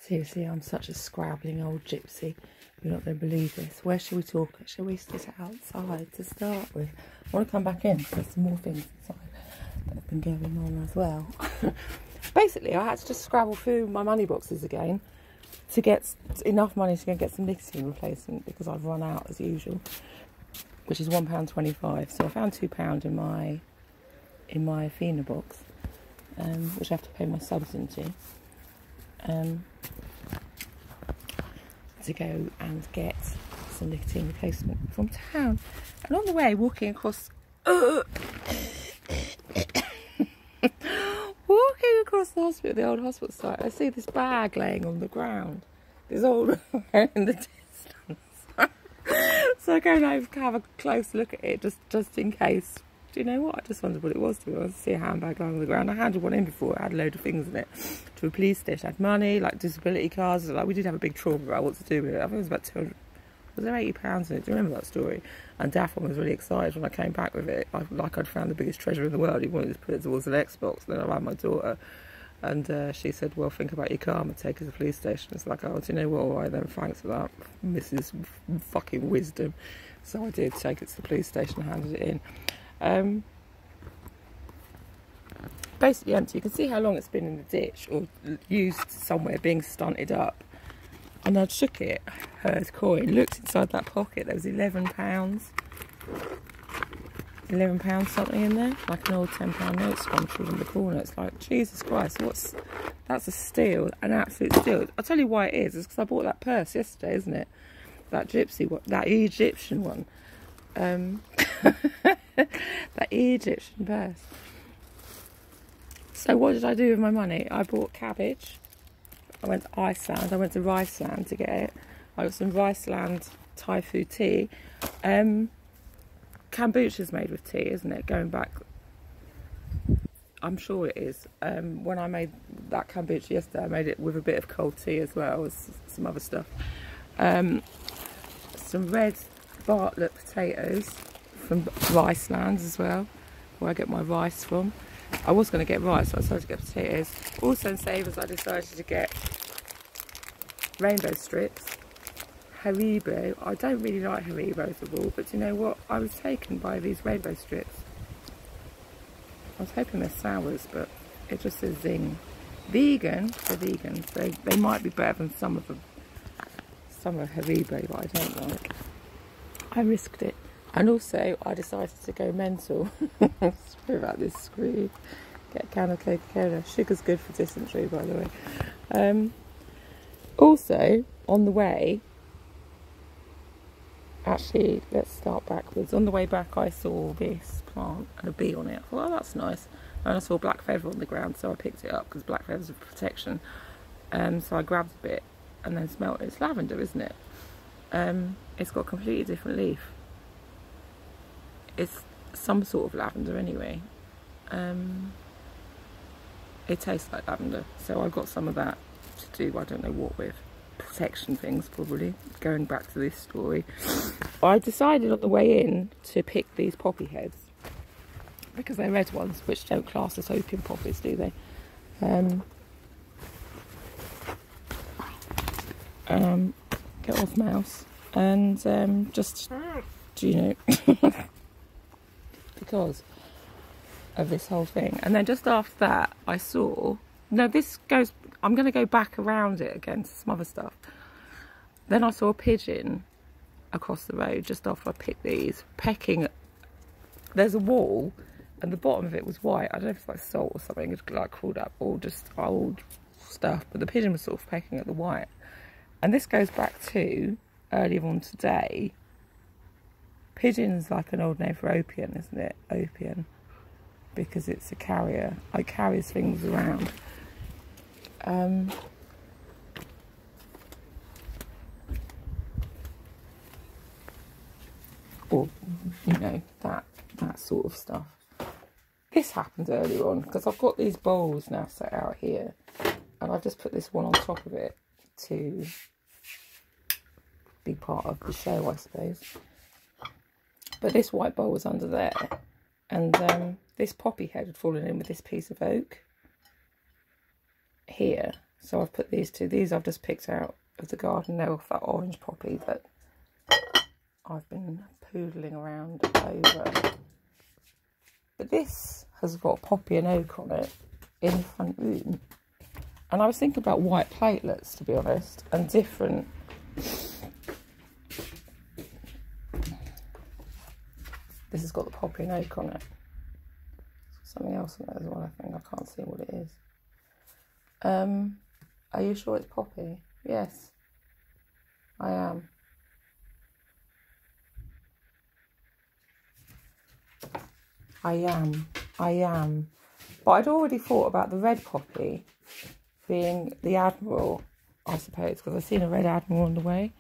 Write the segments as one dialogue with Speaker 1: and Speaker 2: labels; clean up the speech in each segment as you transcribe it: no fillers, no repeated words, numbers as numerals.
Speaker 1: Seriously, I'm such a scrabbling old gypsy. You're not going to believe this. Where shall we talk? Shall we sit outside to start with? I want to come back in. There's some more things inside that have been going on as well. Basically, I had to just scrabble through my money boxes again to get enough money to go and get some nicotine replacement, because I've run out as usual, which is £1.25. So I found £2 in my Athena box, which I have to pay my subs into, to go and get some nicotine replacement from town. And on the way, walking across the hospital, the old hospital site, I see this bag laying on the ground. This old in the distance. So I go and have a close look at it, just in case. Do you know what? I just wondered what it was. To be honest, see a handbag lying on the ground. I handed one in before. It had a load of things in it. To a police station. I had money, like disability cards. Like, we did have a big trauma about what to do with it. I think it was about 200. Was there £80 in it? Do you remember that story? And Daphne was really excited when I came back with it. Like I'd found the biggest treasure in the world. He wanted to put it towards an Xbox. Then I ran my daughter. And she said, well, think about your car. I'm going to take it to the police station. It's like, oh, do you know what? All right then, thanks for that, Mrs. fucking Wisdom. So I did take it to the police station and handed it in. Basically empty. You can see how long it's been in the ditch or used somewhere, being stunted up. And I shook it, heard coin, looked inside that pocket. There was £11. £11 something in there, like an old £10 note scrunchie in the corner. It's like, Jesus Christ, that's a steal, an absolute steal. I'll tell you why it is. It's because I bought that purse yesterday, isn't it? That gypsy one, that Egyptian one. That Egyptian purse. So what did I do with my money? I bought cabbage. I went to Iceland. I went to Riceland to get it. I got some Riceland Thai food tea. Kombucha's made with tea, isn't it? Going back, I'm sure it is. When I made that kombucha yesterday, I made it with a bit of cold tea as well as some other stuff. Some red Bartlett potatoes from Riceland as well, where I get my rice from. I was going to get rice, so I decided to get potatoes. Also in Savers, I decided to get rainbow strips. Haribo. I don't really like Haribos at all, but you know what? I was taken by these rainbow strips. I was hoping they're sours, but it just says zing. Vegan. They're vegan. They might be better than some of Haribo, but I don't like. I risked it. And also, I decided to go mental. Screw about this screw. Get a can of Coca-Cola. Sugar's good for dysentery, by the way. Also, on the way, actually, let's start backwards. On the way back, I saw this plant and a bee on it. I thought, oh, that's nice. And I saw black feather on the ground, so I picked it up because black feathers are protection. So I grabbed a bit and then smelled it. It's lavender, isn't it? It's got a completely different leaf. It's some sort of lavender anyway. It tastes like lavender, so I got some of that to do I don't know what with. Protection things, probably. Going back to this story, I decided on the way in to pick these poppy heads because they're red ones, which don't class as opium poppies, do they? Get off, mouse. And just, you know, because of this whole thing. And then just after that, I saw, no, this goes, I'm going to go back around it again to some other stuff. Then I saw a pigeon across the road just after I picked these, pecking. There's a wall and the bottom of it was white. I don't know if it's like salt or something. It's like crawled up, or just old stuff. But the pigeon was sort of pecking at the white. And this goes back to earlier on today. Pigeon's like an old name for opium, isn't it? Opium. Because it's a carrier. It carries things around. Or, you know, that sort of stuff. This happened earlier on because I've got these bowls now set out here, and I've just put this one on top of it to be part of the show, I suppose. But this white bowl was under there, and this poppy head had fallen in with this piece of oak here. So I've put these two. These I've just picked out of the garden. They're off that orange poppy that I've been poodling around over. But this has got poppy and oak on it in the front room. And I was thinking about white platelets, to be honest, and different. This has got the poppy and oak on it. Something else on it as well, I think. I can't see what it is. Are you sure it's poppy? Yes, I am. I am. But I'd already thought about the red poppy being the Admiral, I suppose, because I've seen a red Admiral on the way.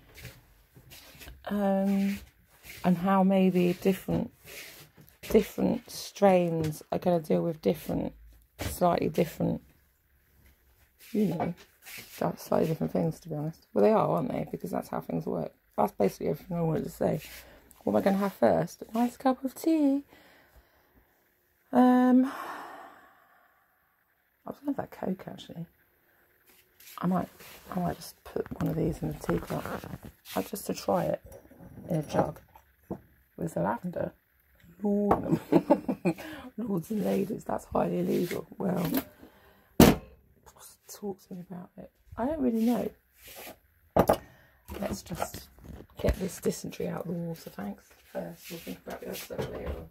Speaker 1: And how maybe different strains are going to deal with slightly different, you know, slightly different things, to be honest. Well, they are, aren't they? Because that's how things work. That's basically everything I wanted to say. What am I going to have first? A nice cup of tea. I was going to have that Coke, actually. I might just put one of these in the teacup. Just to try it in a jug with the lavender. Lord, lords and ladies, that's highly illegal. Well, talk to me about it. I don't really know. Let's just get this dysentery out of the water, thanks. First, we'll think about the other stuff later on.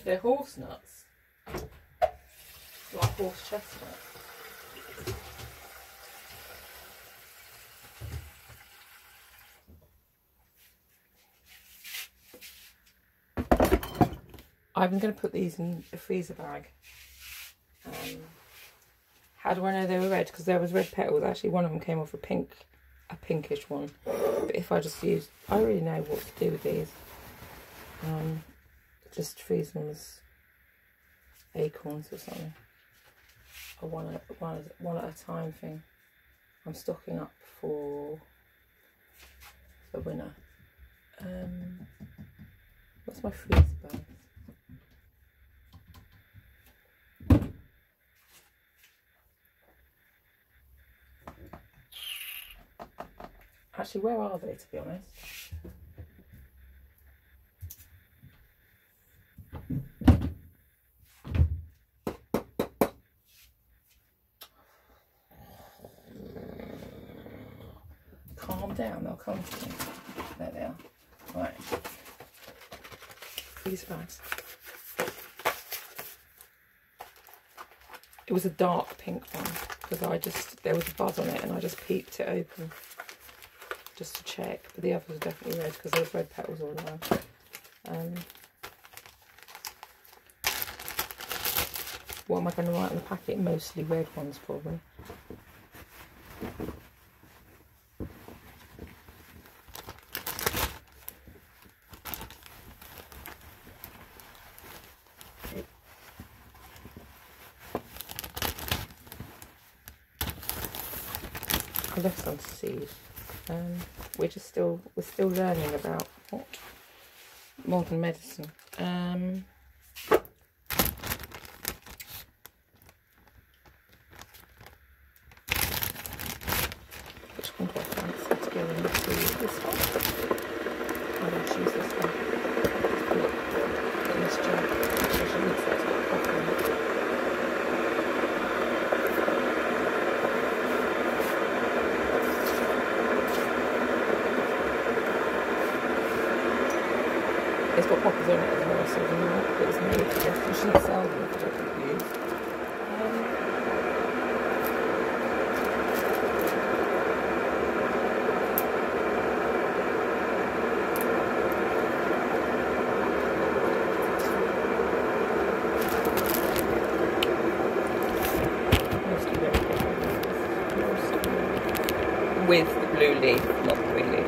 Speaker 1: They're horse nuts, like horse chestnuts. I'm going to put these in a freezer bag. How do I know they were red? Because there was red petals. Actually, one of them came off a pinkish one. But if I just use, I don't really know what to do with these. Just freeze them as acorns or something. A one at a time thing. I'm stocking up for the winter. What's my freezer bag? Actually, where are they, to be honest? Calm down, they'll come to me. There they are. Right. These bags. It was a dark pink one because there was a buzz on it and I just peeped it open just to check. But the others are definitely red because there's red petals all around. What am I going to write on the packet? Mostly red ones, probably. I left some seed. We're still learning about modern medicine. Which one do I fancy to go into this one? I'm going to choose this one. Look, in this jar. Actually, looks like it's got coffee in it. It's got poppies on it as well, so the milk that was made for this. You shouldn't sell them if you don't use. With the blue leaf, not the green leaf.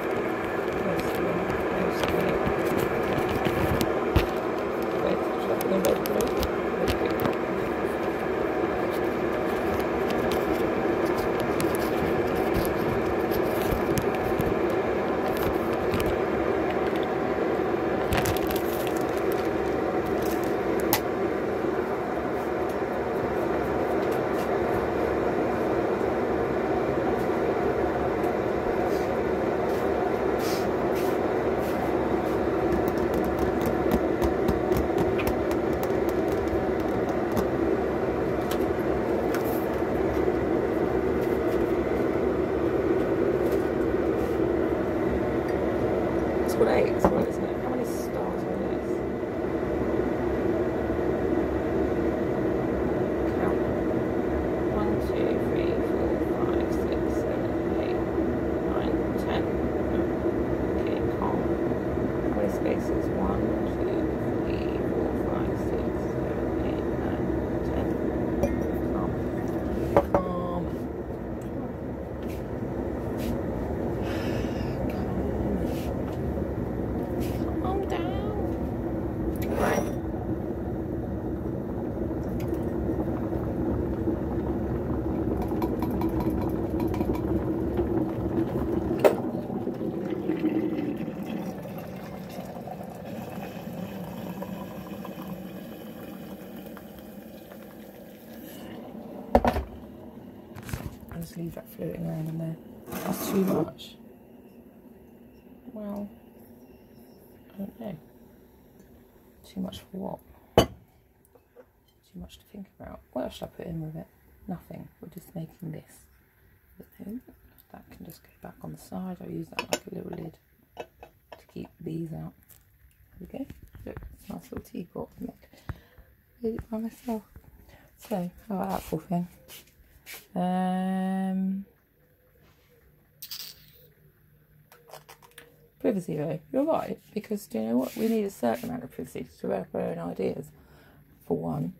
Speaker 1: leave that floating around in there. That's too much. Well, I don't know. Too much for what? Too much to think about. What else should I put in with it? Nothing. We're just making this. That can just go back on the side. I'll use that like a little lid to keep these out. There we go. Look, it's a nice little teapot. I made it by myself. So, how about that full thing? Privacy though, you're right, because do you know what? We need a certain amount of privacy to develop our own ideas, for one.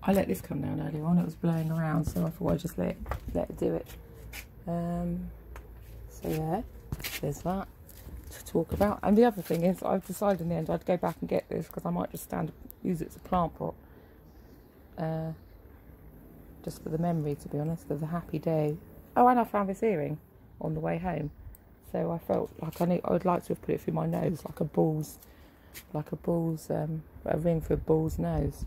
Speaker 1: I let this come down earlier on, it was blowing around, so I thought I'd just let it do it. So yeah, there's that to talk about. And the other thing is, I've decided in the end I'd go back and get this, because I might just use it as a plant pot. Just for the memory, to be honest, of the happy day. Oh, and I found this earring on the way home, so I felt like I would like to have put it through my nose, like a ring for a bull's nose,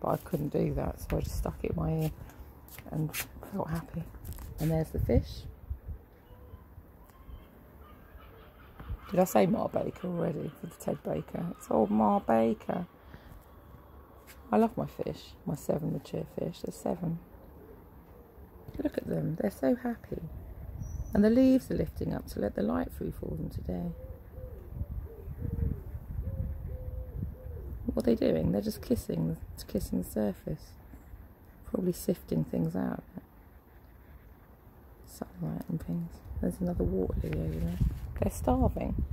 Speaker 1: but I couldn't do that, so I just stuck it in my ear and felt happy. And there's the fish. Did I say Ma Baker already for the Ted Baker? It's old Ma Baker. I love my fish, my 7 mature fish. There's 7. Look at them, they're so happy. And the leaves are lifting up to let the light through for them today. What are they doing? They're just kissing the surface. Probably sifting things out of it. Sunlight and things. There's another water lily over there. They're starving.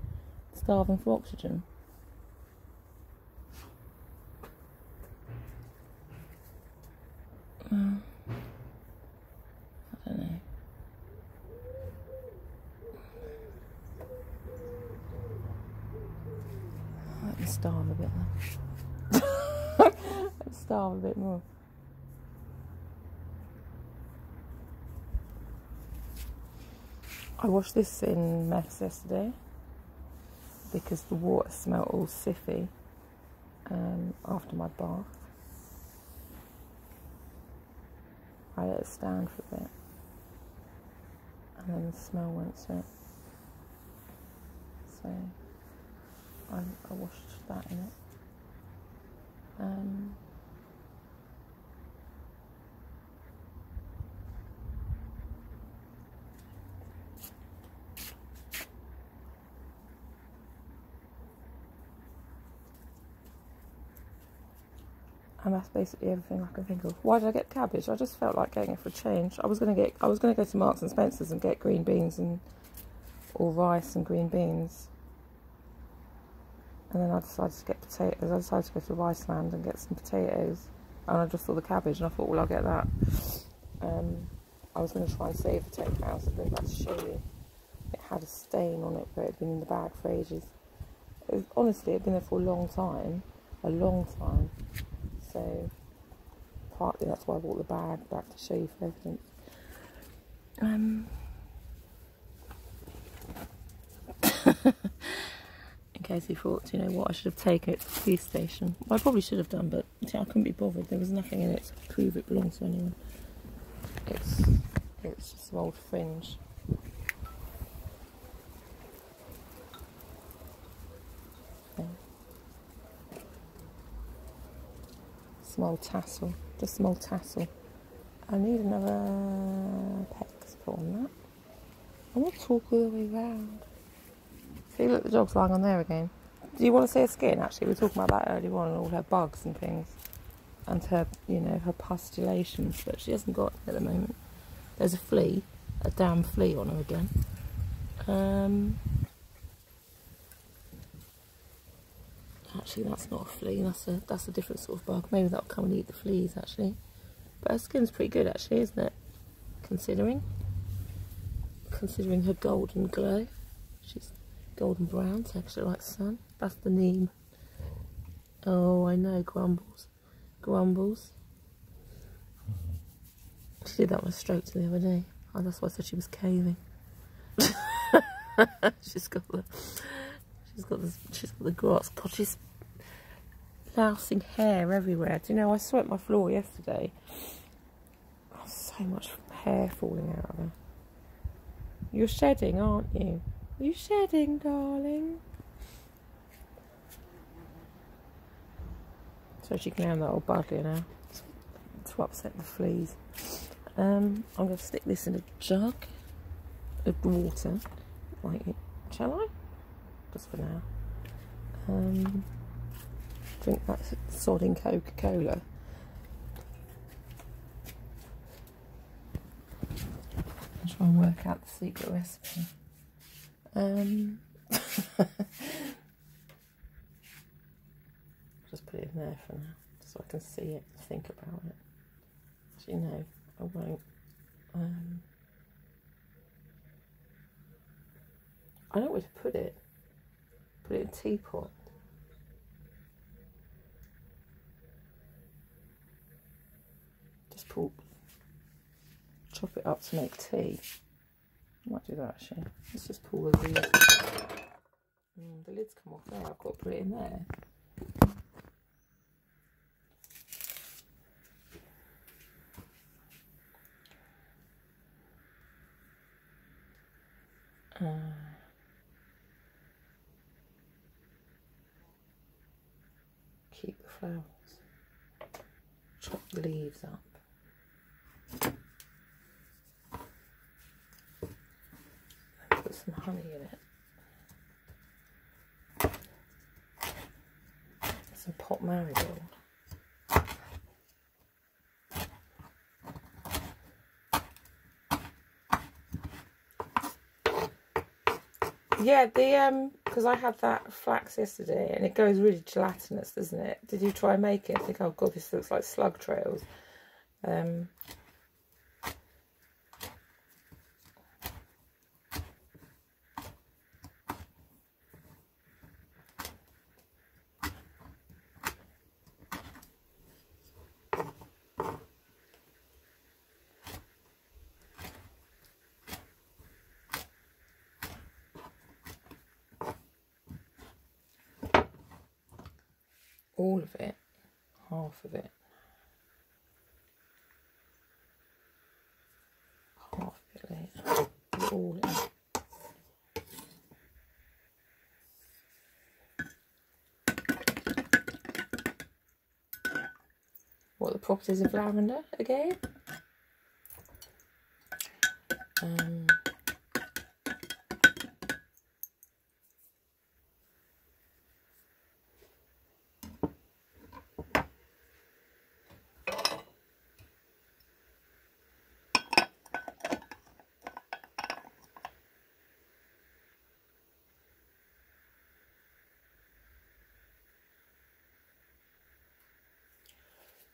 Speaker 1: Starving for oxygen. I don't know. Let me starve a bit then. Let's starve a bit more. I washed this in mess yesterday because the water smelled all siffy after my bath. I let it stand for a bit, and then the smell went to it. So I washed that in it. And that's basically everything I can think of. Why did I get cabbage? I just felt like getting it for a change. I was gonna go to Marks and Spencer's and get green beans or rice and green beans. And then I decided to get potatoes. I decided to go to Riceland and get some potatoes. And I just saw the cabbage and I thought, well, I'll get that. I was going to try and save the £10 and bring back to show you. It had a stain on it where it had been in the bag for ages. Honestly, it had been there for a long time. So, partly that's why I bought the bag back to show you for evidence. In case you thought, you know what, I should have taken it to the police station. Well, I probably should have done, but I couldn't be bothered. There was nothing in it to prove it belonged to anyone. It's just some old fringe. Small tassel, just small tassel. I need another pecs put on that. I want to talk all the way round. See, look, the dog's lying on there again. Do you want to see her skin? Actually, we were talking about that earlier on, and all her bugs and things, and her, you know, her pustulations. But she hasn't got it at the moment. There's a flea, a damn flea on her again. Actually, that's not a flea. That's a different sort of bug. Maybe that'll come and eat the fleas. Actually, but her skin's pretty good, actually, isn't it? Considering her golden glow, she's golden brown, texture like sun. That's the neem. Oh, I know, Grumbles. She did that with a stroke the other day. Oh, that's why I said she was caving. She's She's got the grass. God, she's lousing hair everywhere. Do you know, I swept my floor yesterday. Oh, so much hair falling out of her. You're shedding, aren't you? Are you shedding, darling? So she can have that old buddler now to upset the fleas. I'm going to stick this in a jug of water, like it. Shall I? Just for now. Drink that sodding Coca-Cola. Try and work out the secret recipe. Just put it in there for now, so I can see it and think about it. Actually, no, I won't. I don't know where to put it. Put it in a teapot. Just chop it up to make tea. I might do that actually. Let's just pull the lid. The lid's come off there. I've got to put it in there. Keep the flowers. Chop the leaves up. And put some honey in it. Some pot marigold. Yeah, because I had that flax yesterday and it goes really gelatinous, doesn't it? Did you try and make it? I think, oh god, this looks like slug trails. All of it, half of it. Half of it later. All in. What are the properties of lavender again?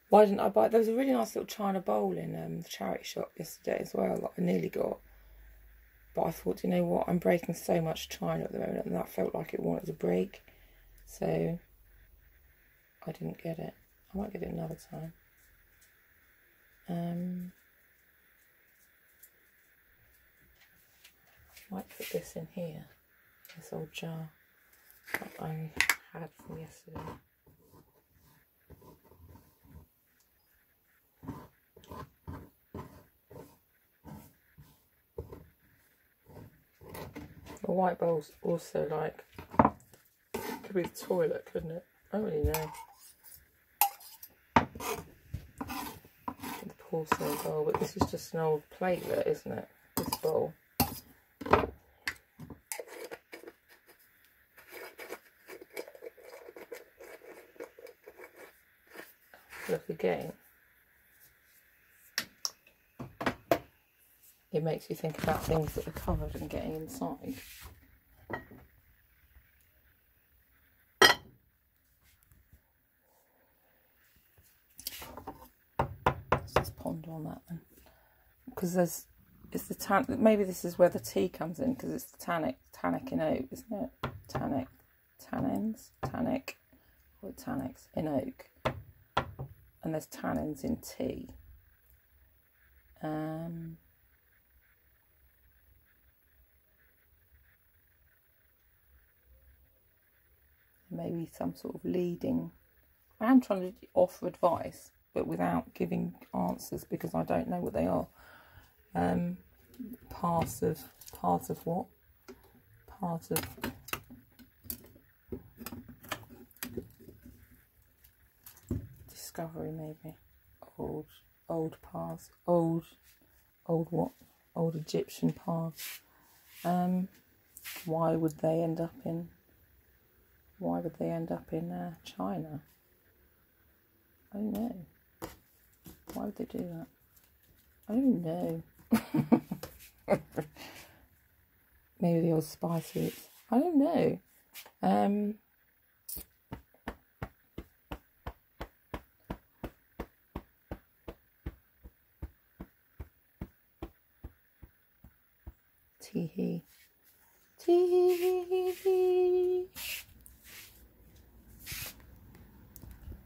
Speaker 1: Why didn't I buy? There was a really nice little china bowl in the charity shop yesterday as well that I nearly got. But I thought, you know what, I'm breaking so much china at the moment and that felt like it wanted to break. So I didn't get it. I might get it another time. Might put this in here. This old jar that I had from yesterday. The white bowl's also like, could be the toilet, couldn't it? I don't really know. The porcelain bowl, but this is just an old platelet, isn't it? This bowl. Look again. It makes you think about things that are covered and getting inside. Let's just ponder on that then, because it's the tan. Maybe this is where the tea comes in, because it's the tannic in oak, isn't it? Tannins or tannics in oak, and there's tannins in tea. maybe some sort of leading. I am trying to offer advice, but without giving answers because I don't know what they are. Part of what? Part of discovery, maybe. Old past. Old what? Old Egyptian past. Why would they end up in China? I don't know. Why would they do that? I don't know. Maybe the old spy suits. I don't know. Tee-hee. Tee-hee.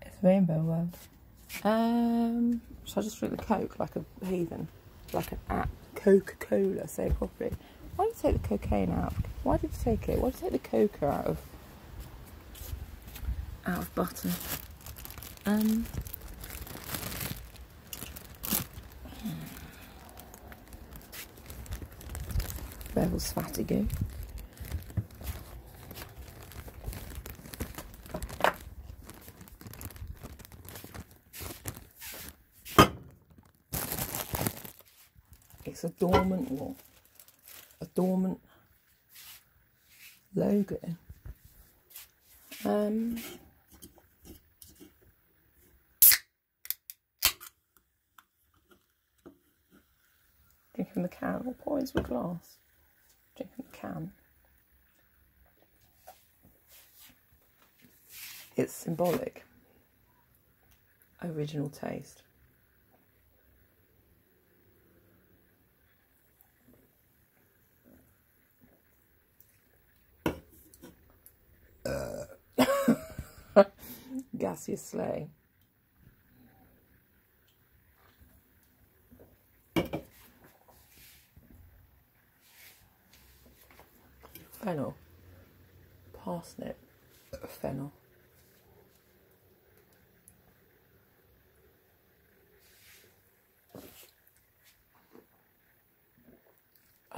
Speaker 1: It's Rainbow World. Should I just drink the Coke like a heathen? Like an app. Coca-Cola, say properly. Why did you take the cocaine out? Why did you take it? Why did you take the coca out of butter? Bevel's fatigue. It's a dormant what? A dormant logo. Drink from the can or pour into a glass. Drink from the can. It's symbolic. Original taste. Gaseous sleigh. Fennel. Parsnip. Fennel.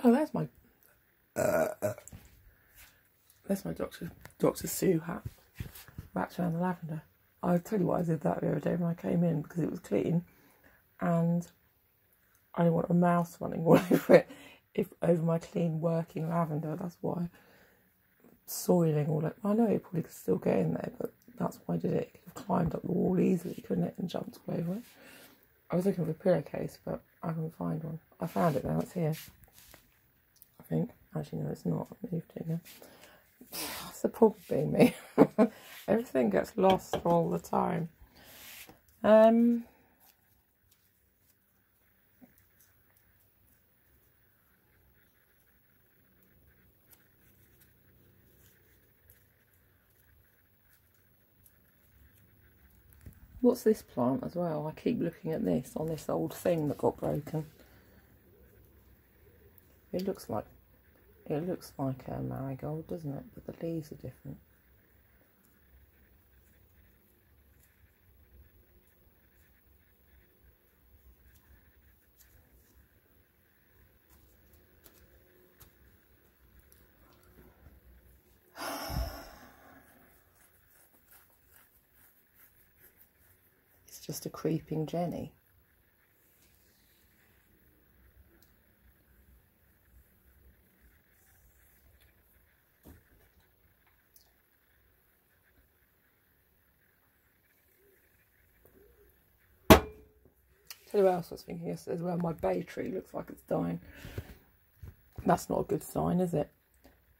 Speaker 1: Oh, that's my Dr. Sue hat wrapped around the lavender. I'll tell you why I did that the other day when I came in, because it was clean and I didn't want a mouse running all over it, over my clean working lavender. That's why. Soiling all that. I know it probably could still get in there, but that's why I did it. It could have climbed up the wall easily, couldn't it, and jumped all over it. I was looking for a pillowcase, but I couldn't find one. I found it now, it's here. I think. Actually, no, it's not. I moved it again. That's the problem being me. Everything gets lost all the time. What's this plant as well? I keep looking at this on this old thing that got broken. It looks like a marigold, doesn't it? But the leaves are different. It's just a creeping Jenny. Tell you what else I was thinking yesterday as well. My bay tree looks like it's dying. That's not a good sign, is it?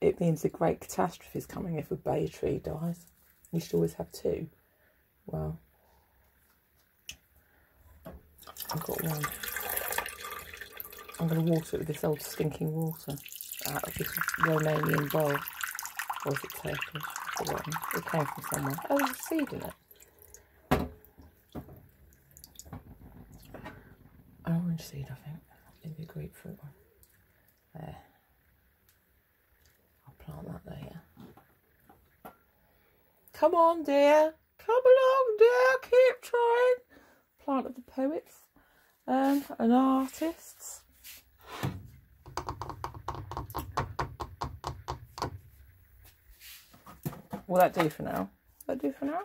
Speaker 1: It means a great catastrophe is coming if a bay tree dies. You should always have two. Well, I've got one. I'm going to water it with this old stinking water out of this Romanian bowl. Or is it Turkish? I've forgotten. It came from somewhere. Oh, there's a seed in it. An orange seed, I think. Maybe a grapefruit one. There. I'll plant that there. Come on, dear. Come along, dear. Keep trying. Plant of the poets and artists. Will that do for now? Will that do for now?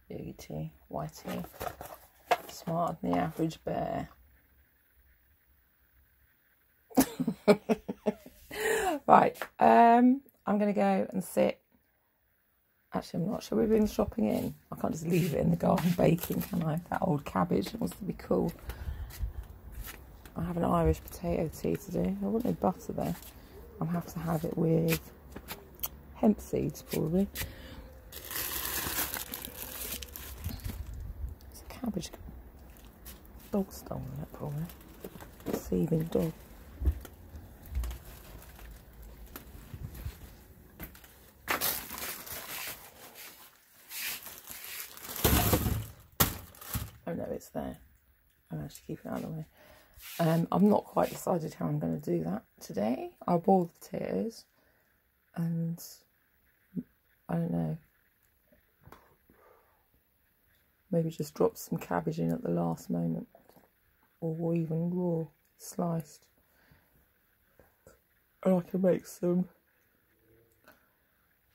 Speaker 1: Beauty, whitey, smarter than the average bear. Right, I'm going to go and sit. Actually, I'm not sure. We've been shopping in. I can't just leave it in the garden baking, can I? That old cabbage wants to be cool. I have an Irish potato tea to do. I want no butter though. I'll have to have it with hemp seeds probably. It's a cabbage. Dog stolen it probably. Deceiving dog. Oh no, it's there. I'll actually keep it out of the way. I've not quite decided how I'm going to do that today. I'll boil the potatoes and I don't know, maybe just drop some cabbage in at the last moment, or even raw, sliced. And I can make some,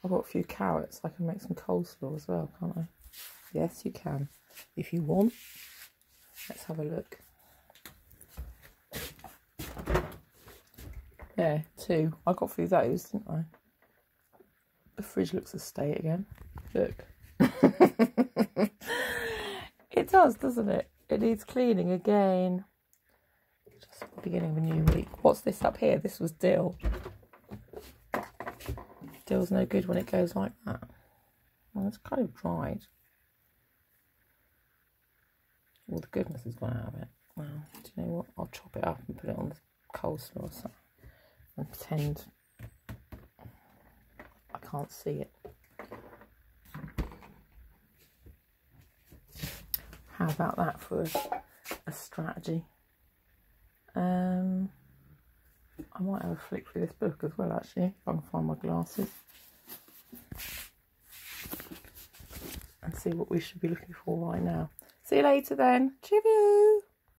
Speaker 1: I've got a few carrots, I can make some coleslaw as well, can't I? Yes, you can, if you want. Let's have a look. Yeah, 2. I got through those, didn't I? The fridge looks a state again. Look. It does, doesn't it? It needs cleaning again. Just the beginning of a new week. What's this up here? This was dill. Dill's no good when it goes like that. Well, it's kind of dried. All the goodness has gone out of it. Well, do you know what? I'll chop it up and put it on the coleslaw or something. And pretend I can't see it. How about that for a strategy? I might have a flick through this book as well, actually, if I can find my glasses. And see what we should be looking for right now. See you later then. Cheerio!